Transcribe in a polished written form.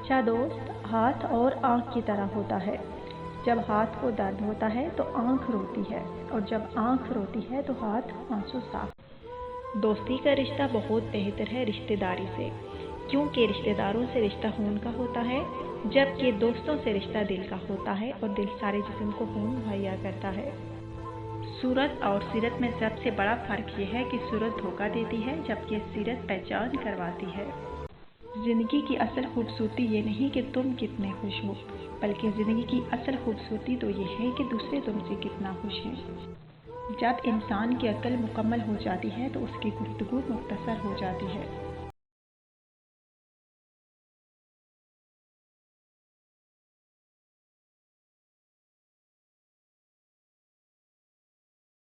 सच्चा दोस्त हाथ और आँख की तरह होता है। जब हाथ को दर्द होता है तो आँख रोती है, और जब आँख रोती है तो हाथ आंसू साफ। दोस्ती का रिश्ता बहुत बेहतर है रिश्तेदारी से, क्योंकि रिश्तेदारों से रिश्ता खून का होता है, जबकि दोस्तों से रिश्ता दिल का होता है, और दिल सारे जिस्म को खून मुहैया करता है। सूरत और सीरत में सबसे बड़ा फ़र्क यह है कि सूरत धोखा देती है, जबकि सीरत पहचान करवाती है। ज़िंदगी की असल खूबसूरती ये नहीं कि तुम कितने खुश हो, बल्कि ज़िंदगी की असल खूबसूरती तो ये है कि दूसरे तुमसे कितना खुश हैं। जब इंसान की अक्ल मुकम्मल हो जाती है तो उसकी गुफ्तगू मुख्तसर हो जाती है।